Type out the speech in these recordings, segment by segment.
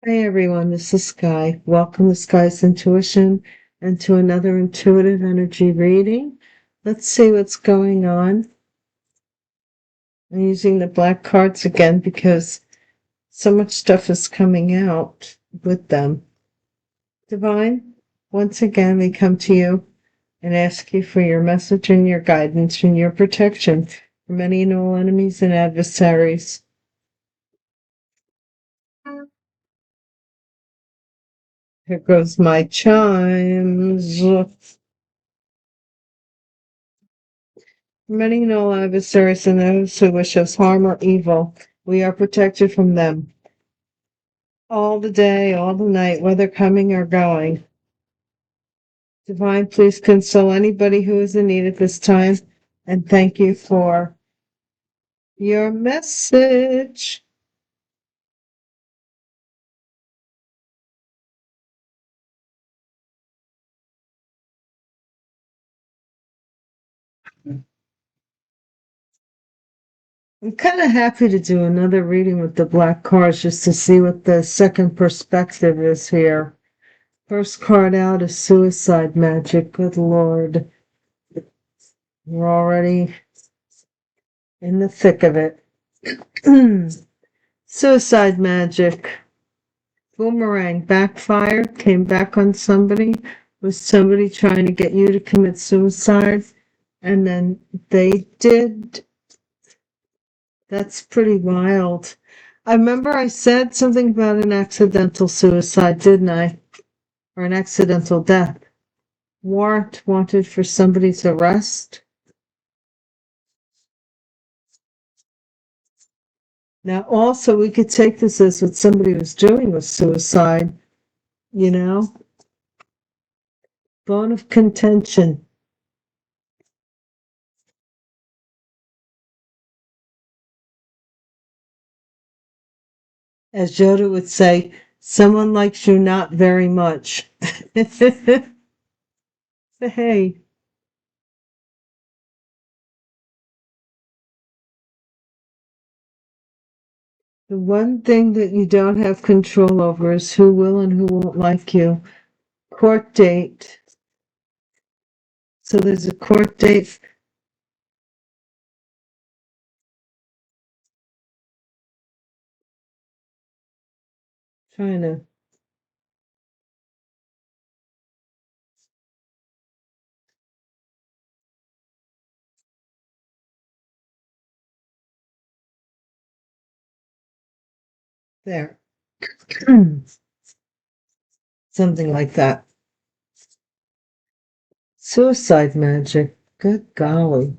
Hi everyone, this is Sky. Welcome to Sky's Intuition and to another intuitive energy reading. Let's see what's going on. I'm using the black cards again because so much stuff is coming out with them. Divine, once again we come to you and ask you for your message and your guidance and your protection from any and all enemies and adversaries. Here goes my chimes. Many and all adversaries and those who wish us harm or evil, we are protected from them. All the day, all the night, whether coming or going. Divine, please console anybody who is in need at this time, and thank you for your message. I'm kind of happy to do another reading with the black cards just to see what the second perspective is here. First card out is suicide magic. Good Lord. We're already in the thick of it. Suicide magic. Boomerang backfired, came back on somebody. Was somebody trying to get you to commit suicide? And then they did. That's pretty wild. I remember I said something about an accidental suicide, didn't I? Or an accidental death. Warrant wanted for somebody's arrest. Now, also, we could take this as what somebody was doing was suicide, you know? Bone of contention. As Yoda would say, someone likes you not very much. Hey, the one thing that you don't have control over is who will and who won't like you. Court date. So there's a court date. Trying to. There. Something like that. Suicide magic. Good golly.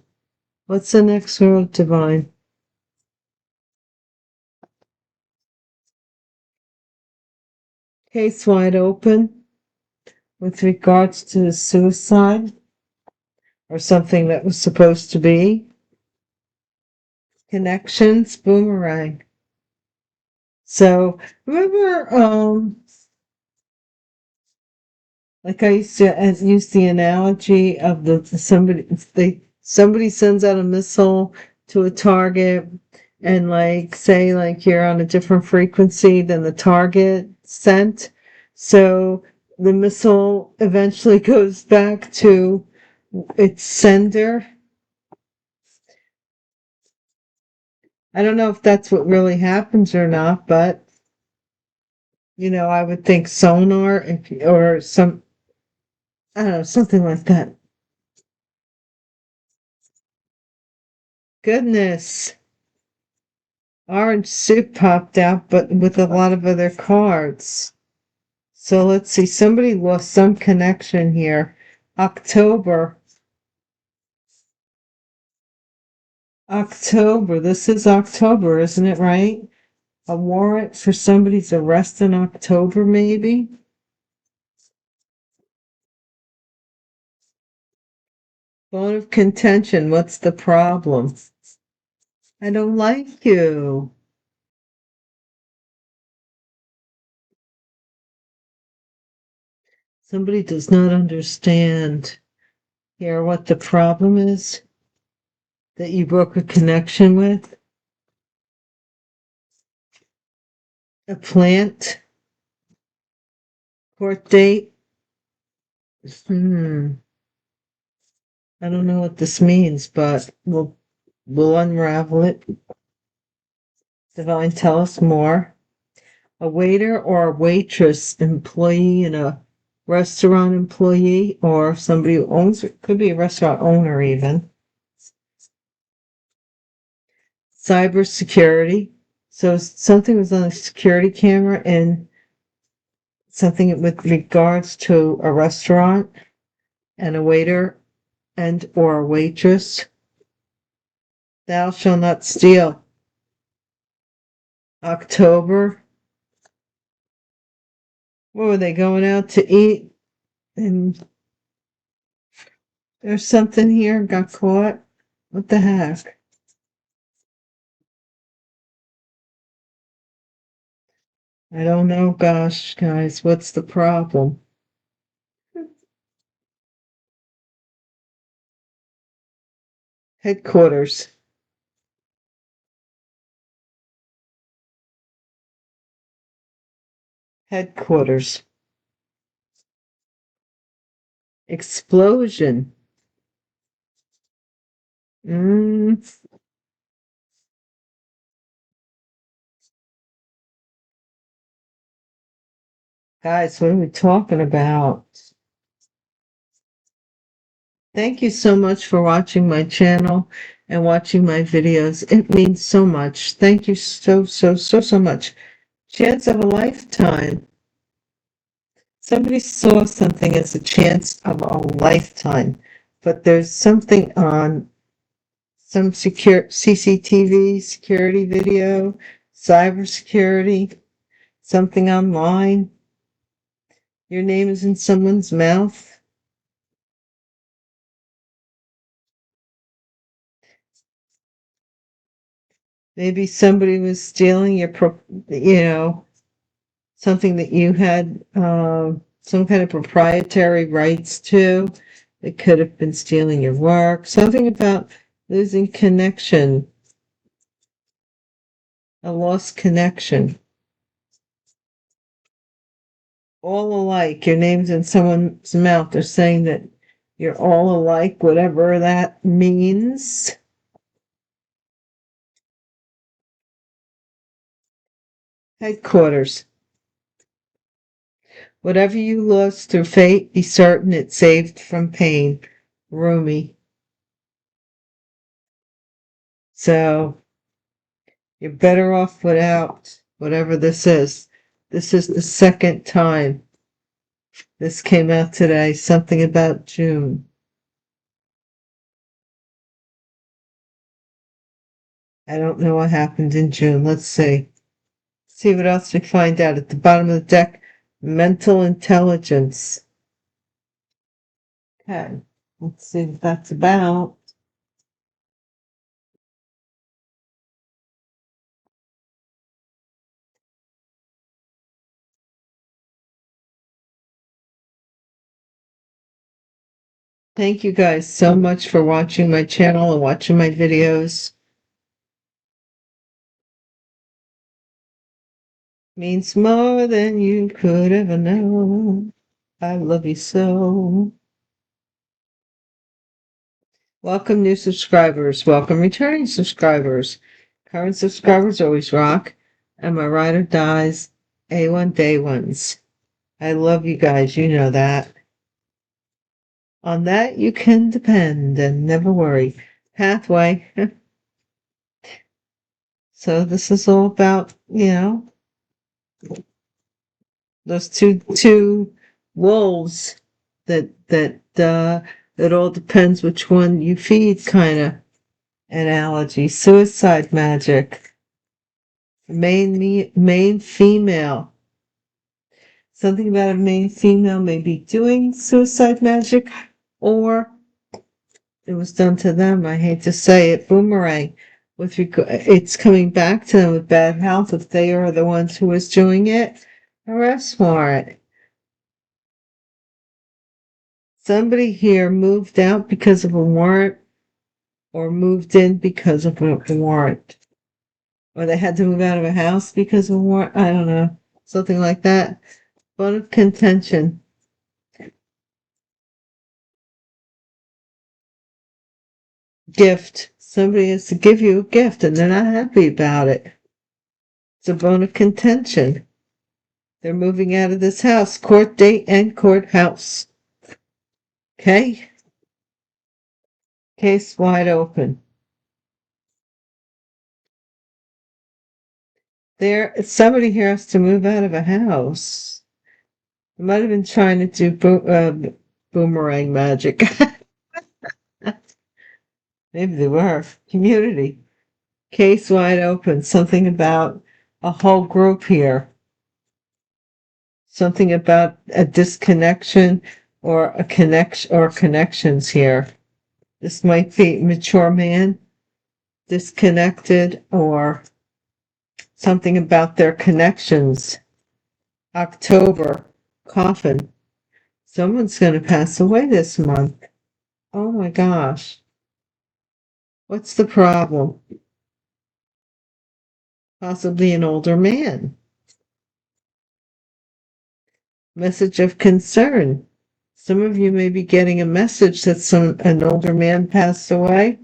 What's the next word, Divine? Case wide open with regards to the suicide or something that was supposed to be. Connections, boomerang. So remember, like I used to use the analogy of somebody sends out a missile to a target, and say you're on a different frequency than the target sent, so the missile eventually goes back to its sender. I don't know if that's what really happens or not, but I would think sonar or some, I don't know, something like that. Goodness. Orange soup popped out, but with a lot of other cards. So let's see. Somebody lost some connection here. October. October. This is October, isn't it right? A warrant for somebody's arrest in October, maybe? Bone of contention. What's the problem? I don't like you. Somebody does not understand here what the problem is that you broke a connection with. A plant. Court date. I don't know what this means, but we'll unravel it. Divine, tell us more. A waiter or a waitress, employee in a restaurant, employee, or somebody who owns it, could be a restaurant owner even. Cybersecurity. So something was on a security camera and something with regards to a restaurant and a waiter and or a waitress. Thou shalt not steal. October. What were they going out to eat? And there's something here, got caught. What the heck? I don't know, gosh, guys, what's the problem? Headquarters. Headquarters. Explosion. Guys, what are we talking about? Thank you so much for watching my channel and watching my videos. It means so much. Thank you so much. Chance of a lifetime. Somebody saw something as a chance of a lifetime, but there's something on some secure CCTV, security video, cybersecurity, something online. Your name is in someone's mouth. Maybe somebody was stealing your, something that you had some kind of proprietary rights to. It could have been stealing your work. Something about losing connection. A lost connection. All alike. Your name's in someone's mouth. They're saying that you're all alike, whatever that means. Headquarters. Whatever you lost through fate, be certain it's saved from pain. Rumi. So you're better off without whatever this is. This is the second time this came out today. Something about June. I don't know what happened in June. Let's see. See what else we find out. At the bottom of the deck, mental intelligence. Okay, let's see what that's about. Thank you guys so much for watching my channel and watching my videos. Means more than you could ever know. I love you so. Welcome new subscribers. Welcome returning subscribers. Current subscribers always rock. And my ride or dies, A1 day ones. I love you guys. You know that. On that you can depend and never worry. Pathway. So this is all about, those two wolves that it all depends which one you feed kind of analogy. Suicide magic. Main female. Something about a main female may be doing suicide magic, or it was done to them. I hate to say it. Boomerang. It's coming back to them with bad health if they are the ones who was doing it. Arrest warrant. Somebody here moved out because of a warrant, or moved in because of a warrant, or they had to move out of a house because of a warrant. I don't know, something like that. Bone of contention. Gift. Somebody has to give you a gift and they're not happy about it. It's a bone of contention. They're moving out of this house. Court date and courthouse. Okay? Case wide open. Somebody here has to move out of a house. They might have been trying to do boomerang magic. Maybe they were. Community. Case wide open. Something about a whole group here. Something about a disconnection or a connection or connections here. This might be mature man, disconnected, or something about their connections. October, coffin. Someone's going to pass away this month. Oh my gosh. What's the problem? Possibly an older man. Message of concern. Some of you may be getting a message that an older man passed away.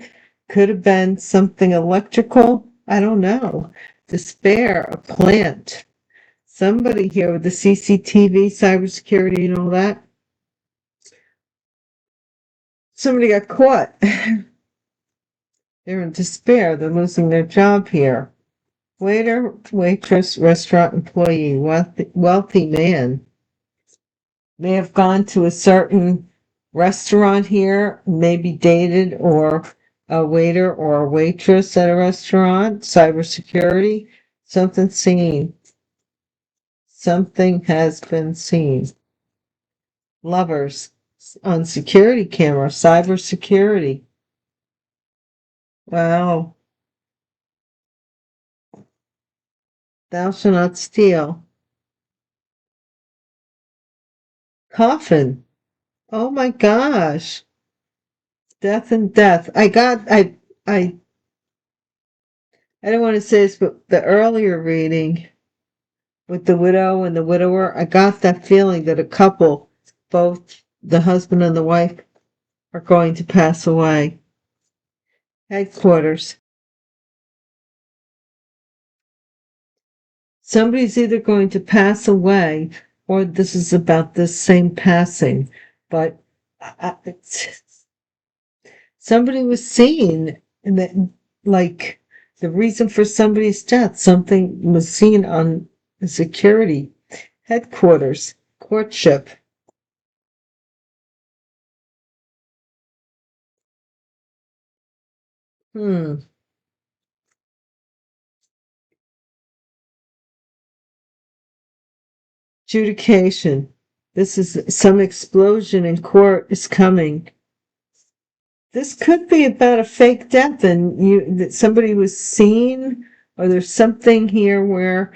Could have been something electrical. I don't know. Despair, a plant. Somebody here with the CCTV, cybersecurity, and all that. Somebody got caught. They're in despair. They're losing their job here. Waiter, waitress, restaurant employee, wealthy man. May have gone to a certain restaurant here, maybe dated or a waiter or a waitress at a restaurant. Cybersecurity, something seen. Something has been seen. Lovers on security camera, cybersecurity. Wow. Thou shalt not steal. Coffin. Oh my gosh. Death and death. I don't want to say this, but the earlier reading with the widow and the widower, I got that feeling that a couple, both the husband and the wife, are going to pass away. Headquarters. Somebody's either going to pass away or this is about this same passing, but somebody was seen and that, like, the reason for somebody's death, something was seen on the security. Headquarters. Courtship. Adjudication. This is some explosion in court is coming. This could be about a fake death and that somebody was seen, or there's something here where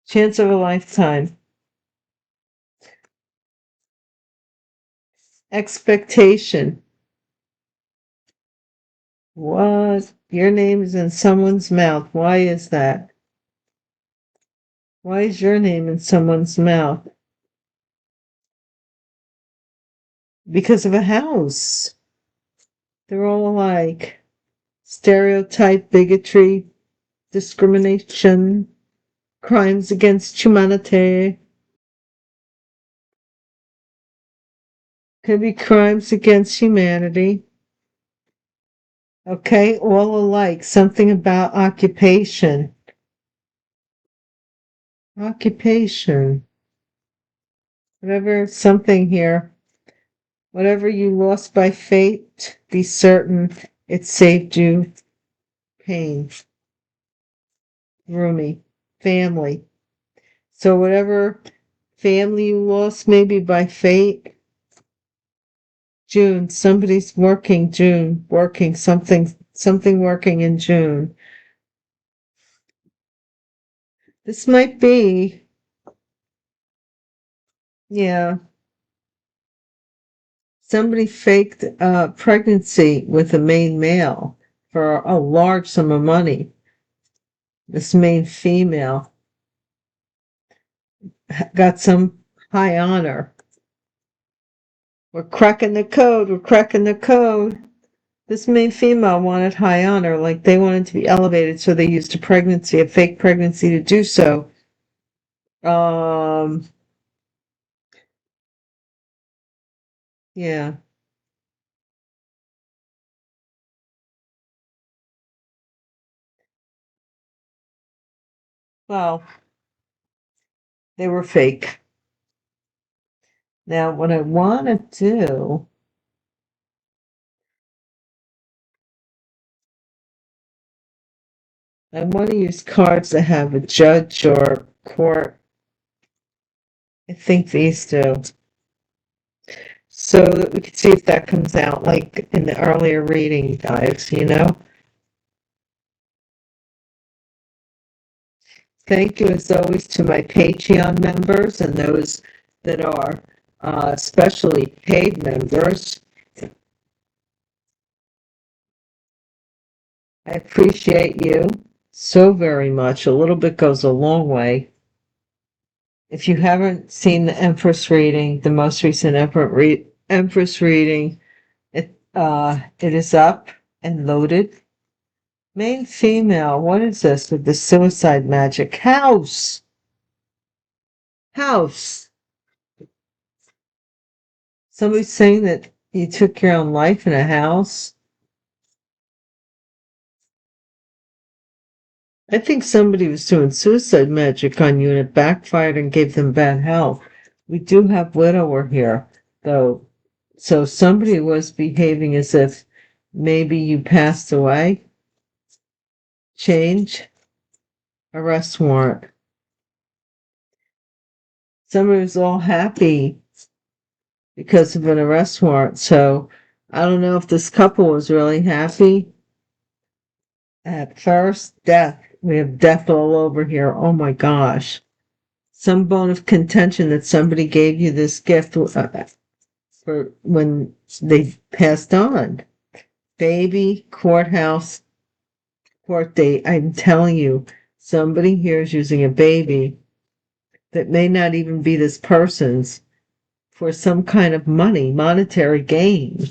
chance of a lifetime. Expectation. What? Your name is in someone's mouth. Why is that? Why is your name in someone's mouth? Because of a house. They're all alike. Stereotype, bigotry, discrimination, crimes against humanity. Could be crimes against humanity. Okay, all alike. Something about occupation. Occupation. Whatever, something here. Whatever you lost by fate, be certain it saved you pain. Roomy. Family. So whatever family you lost, maybe by fate. June. Somebody's working June. Working something working in June. This might be, yeah. Somebody faked pregnancy with a main male for a large sum of money. This main female. got some high honor. We're cracking the code. We're cracking the code. This main female wanted high honor, like they wanted to be elevated, so they used a fake pregnancy to do so. Yeah. Well, they were fake. Now, what I want to do, I want to use cards that have a judge or court. I think these do. So that we can see if that comes out like in the earlier reading, guys, you know? Thank you, as always, to my Patreon members and those that are especially paid members. I appreciate you so very much. A little bit goes a long way. If you haven't seen the Empress reading, the most recent Empress reading, it is up and loaded. Main female, what is this with the suicide magic? House! House! Somebody's saying that you took your own life in a house. I think somebody was doing suicide magic on you and it backfired and gave them bad health. We do have widower here, though. So somebody was behaving as if maybe you passed away. Change. Arrest warrant. Somebody was all happy because of an arrest warrant. So I don't know if this couple was really happy. At first, death. We have death all over here. Oh my gosh. Some bone of contention that somebody gave you this gift for when they passed on. Baby, courthouse, court date. I'm telling you, somebody here is using a baby that may not even be this person's for some kind of monetary gain.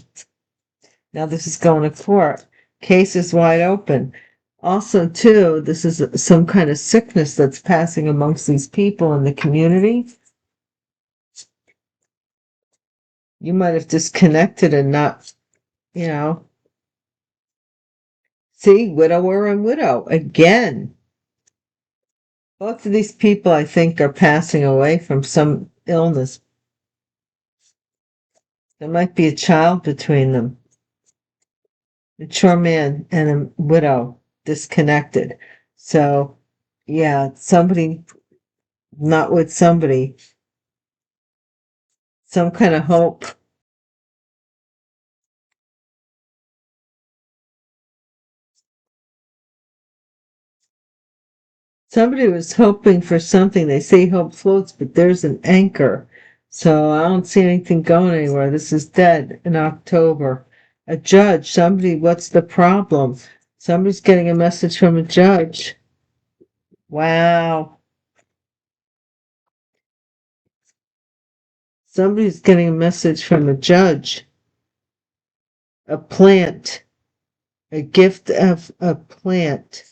Now this is going to court. Case is wide open. Also, too, this is some kind of sickness that's passing amongst these people in the community. You might have disconnected and not, you know. See, widower and widow again. Both of these people, I think, are passing away from some illness. There might be a child between them. Mature man and a widow disconnected. So, yeah, somebody not with somebody. Some kind of hope. Somebody was hoping for something. They say hope floats, but there's an anchor. So I don't see anything going anywhere. This is dead in October. A judge, somebody, what's the problem? Somebody's getting a message from a judge. Wow. Somebody's getting a message from a judge. A plant. A gift of a plant.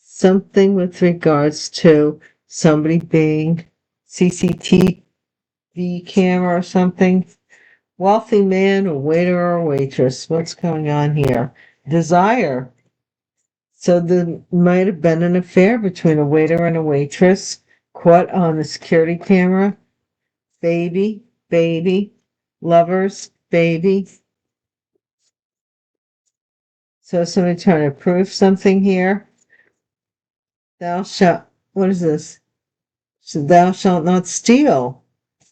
Something with regards to somebody being CCTV camera or something. Wealthy man, a waiter or waitress. What's going on here? Desire. So there might have been an affair between a waiter and a waitress caught on the security camera. Baby, lovers, baby. So somebody trying to prove something here. Thou shalt, what is this? So thou shalt not steal.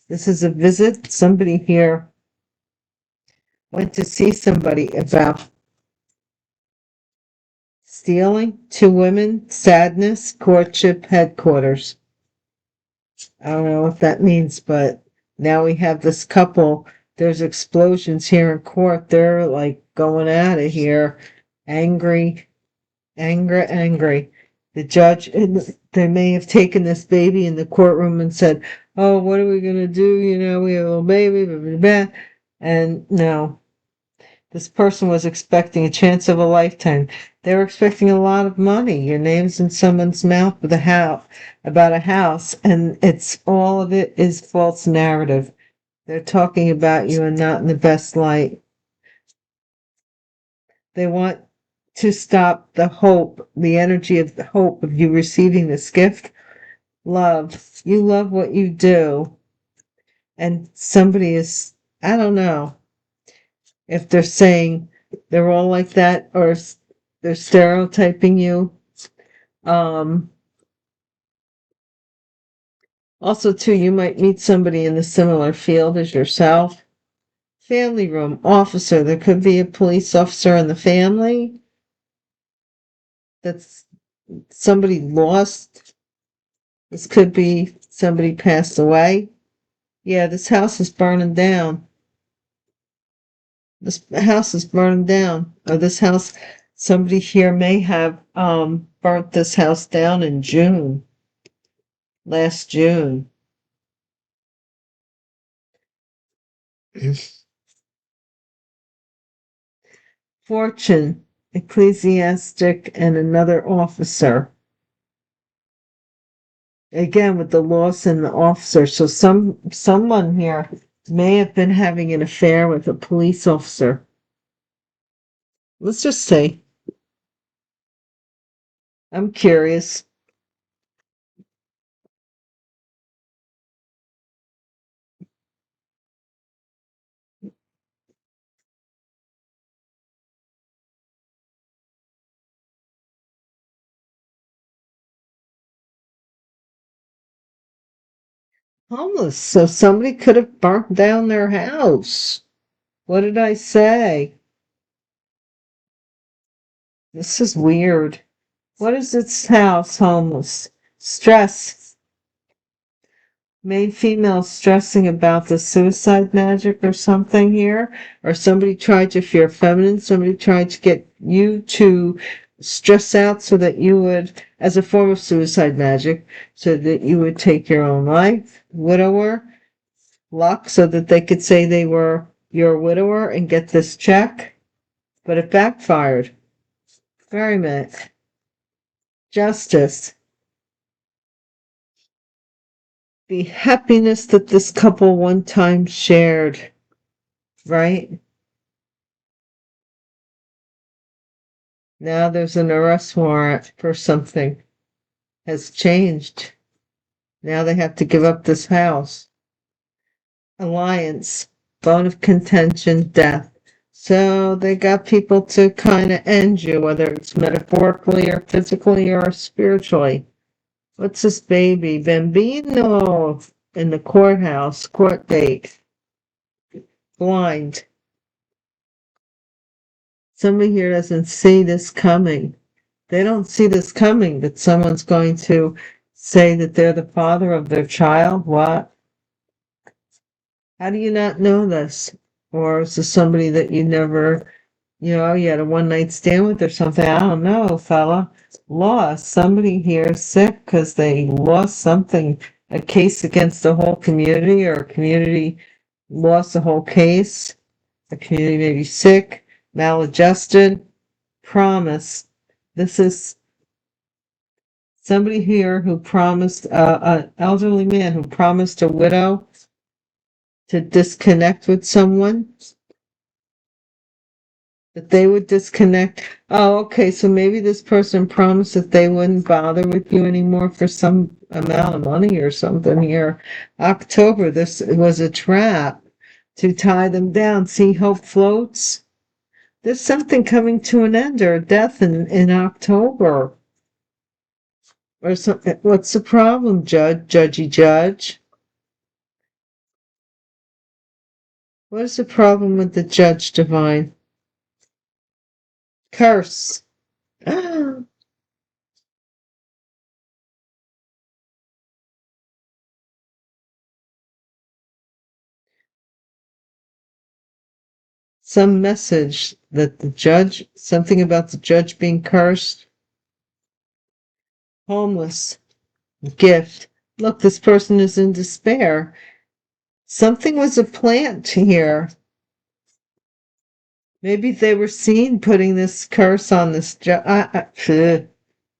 This is a visit. Somebody here went to see somebody about stealing. Two women, sadness, courtship, headquarters. I don't know what that means, but now we have this couple. There's explosions here in court. They're like going at it here. Angry. The judge, they may have taken this baby in the courtroom and said, oh, what are we going to do? You know, we have a little baby, blah, blah, blah. And no, this person was expecting a chance of a lifetime. They were expecting a lot of money. Your name's in someone's mouth with a house, about a house, and it's all of it is false narrative. They're talking about you and not in the best light. They want to stop the hope, the energy of the hope of you receiving this gift. Love. You love what you do. And somebody is, I don't know if they're saying they're all like that or they're stereotyping you. Also, too, you might meet somebody in the similar field as yourself. Family room, officer. There could be a police officer in the family. That's somebody lost. This could be somebody passed away. Yeah, this house is burning down. This house is burning down. Or this house, somebody here may have burnt this house down in June. Last June. Fortune, ecclesiastic, and another officer. Again, with the loss and the officer. So someone here may have been having an affair with a police officer. Let's just say. I'm curious. Homeless. So somebody could have burnt down their house. What did I say? This is weird. What is its house? Homeless. Stress. Made female stressing about the suicide magic or something here. Or somebody tried to, if you're feminine, somebody tried to get you to stress out so that you would, as a form of suicide magic, so that you would take your own life. Widower. Luck, so that they could say they were your widower and get this check. But it backfired. Very much. Justice. The happiness that this couple one time shared. Right? Now there's an arrest warrant for something. Has changed. Now they have to give up this house. Alliance. Bone of contention. Death. So they got people to kind of end you, whether it's metaphorically or physically or spiritually. What's this baby? Bambino in the courthouse, court date. Blind. Somebody here doesn't see this coming. They don't see this coming, that someone's going to say that they're the father of their child. What? How do you not know this? Or is this somebody that you never, you had a one night stand with or something? I don't know, fella. Lost. Somebody here is sick because they lost something, a case against the whole community, or a community lost the whole case. A community may be sick, maladjusted. Promise. This is somebody here who promised, an elderly man who promised a widow to disconnect with someone, that they would disconnect. Oh, okay, so maybe this person promised that they wouldn't bother with you anymore for some amount of money or something here. October, this was a trap to tie them down. See, hope floats. There's something coming to an end or a death in October. Or something. What's the problem, judgy judge? What is the problem with the judge divine? Curse. Some message that the judge, something about the judge being cursed. Homeless. gift. Look, this person is in despair. Something was a plant here. Maybe they were seen putting this curse on this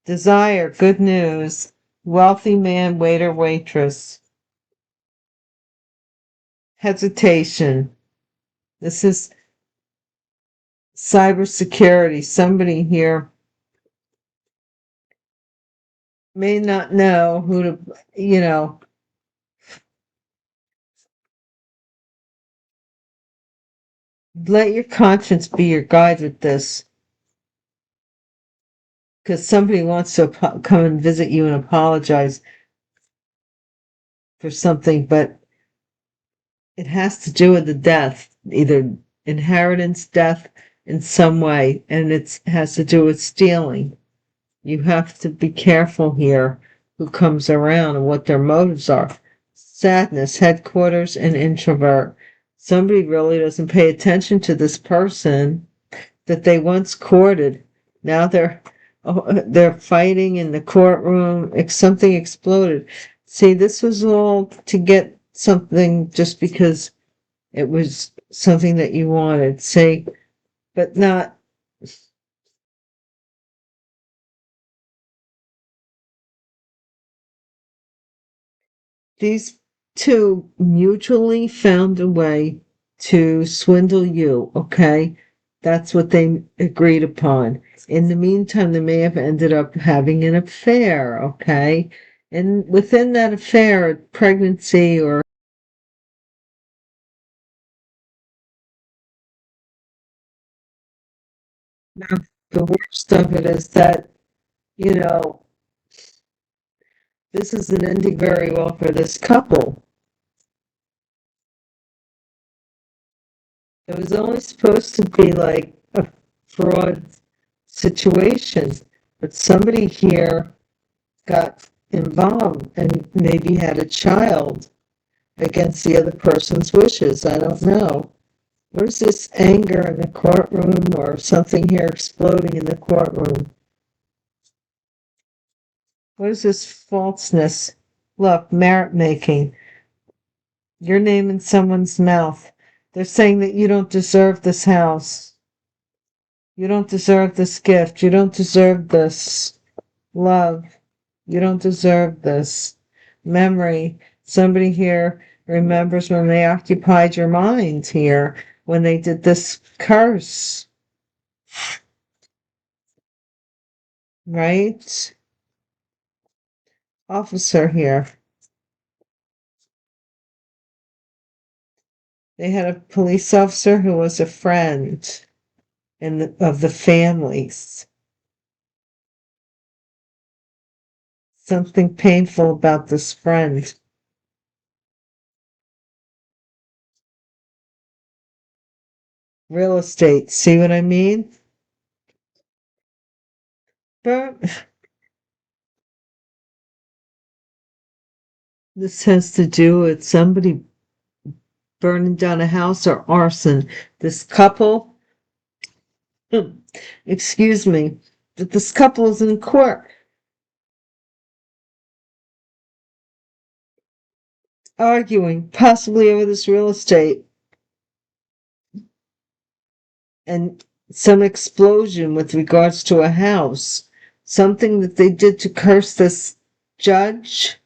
desire, good news, wealthy man, waiter, waitress. Hesitation. This is cybersecurity. Somebody here may not know who to, let your conscience be your guide with this. Because somebody wants to come and visit you and apologize for something, but it has to do with the death, either inheritance, death in some way, and it has to do with stealing. You have to be careful here who comes around and what their motives are. Sadness, headquarters, and introvert. Somebody really doesn't pay attention to this person that they once courted. Now they're fighting in the courtroom. Something exploded. See, this was all to get something just because it was something that you wanted. Say, but not. These two mutually found a way to swindle you, okay? That's what they agreed upon. In the meantime, they may have ended up having an affair, okay? And within that affair, pregnancy or the worst of it is that, you know, this isn't ending very well for this couple. It was only supposed to be like a fraud situation, but somebody here got involved and maybe had a child against the other person's wishes. I don't know. Where's this anger in the courtroom or something here exploding in the courtroom? What is this falseness? Look, merit making. Your name in someone's mouth. They're saying that you don't deserve this house. You don't deserve this gift. You don't deserve this love. You don't deserve this memory. Somebody here remembers when they occupied your mind here, when they did this curse, right? Officer here. They had a police officer who was a friend of the families. Something painful about this friend. Real estate, see what I mean? But this has to do with somebody burning down a house or arson. This couple, excuse me, but this couple is in court arguing, possibly over this real estate, and some explosion with regards to a house. Something that they did to curse this judge.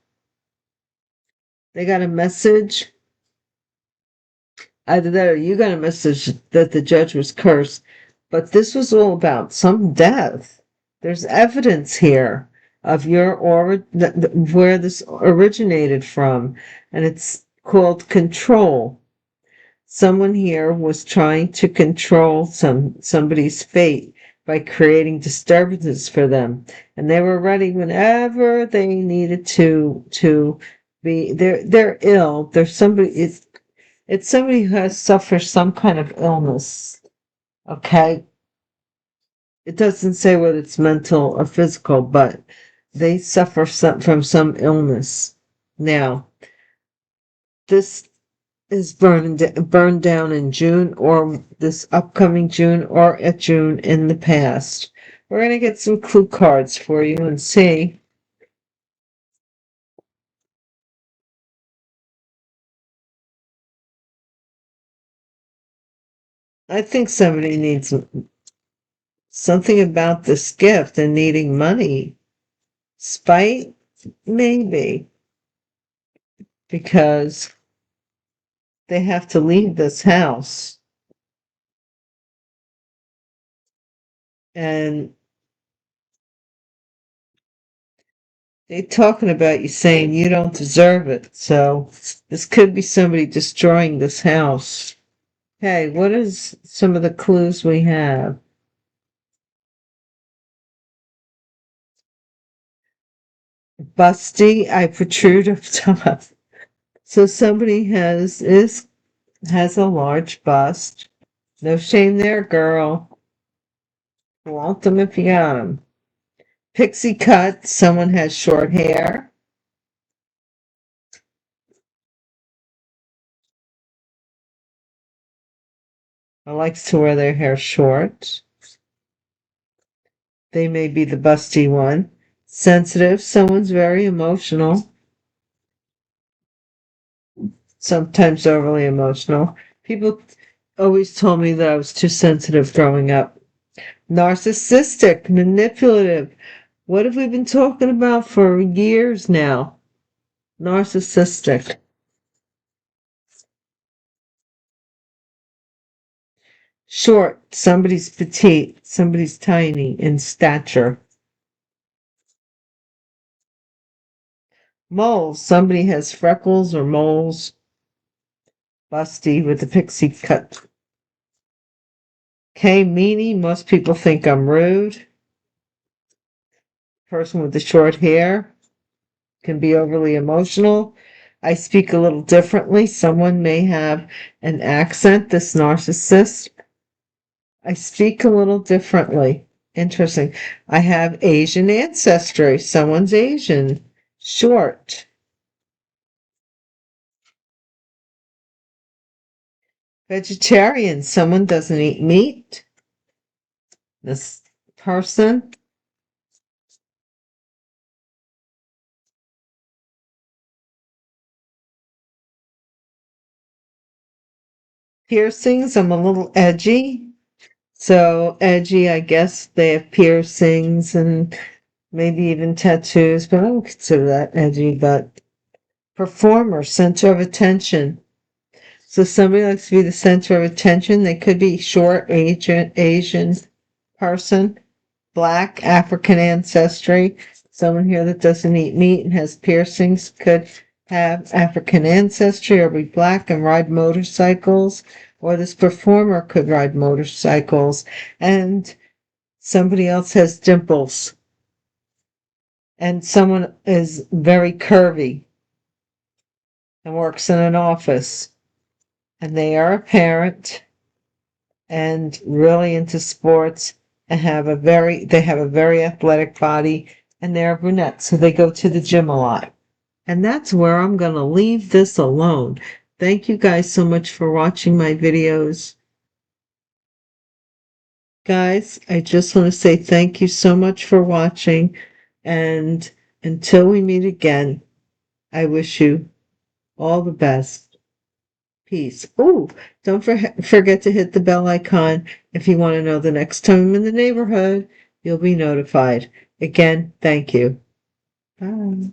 They got a message. Either that or you got a message that the judge was cursed. But this was all about some death. There's evidence here of where this originated from, and it's called control. Someone here was trying to control somebody's fate by creating disturbances for them, and they were ready whenever they needed to be. They're ill. There's somebody. It's somebody who has suffered some kind of illness. Okay, it doesn't say whether it's mental or physical, but they suffer from some illness. Now, this is burned down in June or this upcoming June or at June in the past. We're going to get some clue cards for you and see I think somebody needs something about this gift and needing money. Spite? Maybe. Because they have to leave this house. And they're talking about you saying you don't deserve it. So this could be somebody destroying this house. Okay, what is some of the clues we have? Busty, I protrude of top. So somebody has a large bust. No shame there, girl. Want them if you got them. Pixie cut, someone has short hair. I likes to wear their hair short. They may be the busty one. Sensitive, someone's very emotional. Sometimes overly emotional. People always told me that I was too sensitive growing up. Narcissistic, manipulative. What have we been talking about for years now? Narcissistic. Short, somebody's petite, somebody's tiny in stature. Moles, somebody has freckles or moles. Busty with the pixie cut. Okay, meanie, most people think I'm rude. Person with the short hair can be overly emotional. I speak a little differently. Someone may have an accent, this narcissist. I speak a little differently. Interesting. I have Asian ancestry. Someone's Asian. Short. Vegetarian. Someone doesn't eat meat. This person. Piercings. I'm a little edgy. So edgy, I guess they have piercings and maybe even tattoos, but I don't consider that edgy. But performer, center of attention. So somebody likes to be the center of attention. They could be short, Asian person, black, African ancestry. Someone here that doesn't eat meat and has piercings could have African ancestry or be black and ride motorcycles. Or this performer could ride motorcycles. And somebody else has dimples. And someone is very curvy and works in an office. And they are a parent and really into sports and they have a very athletic body, and they're a brunette, so they go to the gym a lot. And that's where I'm going to leave this alone. Thank you guys so much for watching my videos. Guys, I just want to say thank you so much for watching, and until we meet again, I wish you all the best. Peace. Oh, don't forget to hit the bell icon if you want to know the next time I'm in the neighborhood. You'll be notified. Again, thank you. Bye.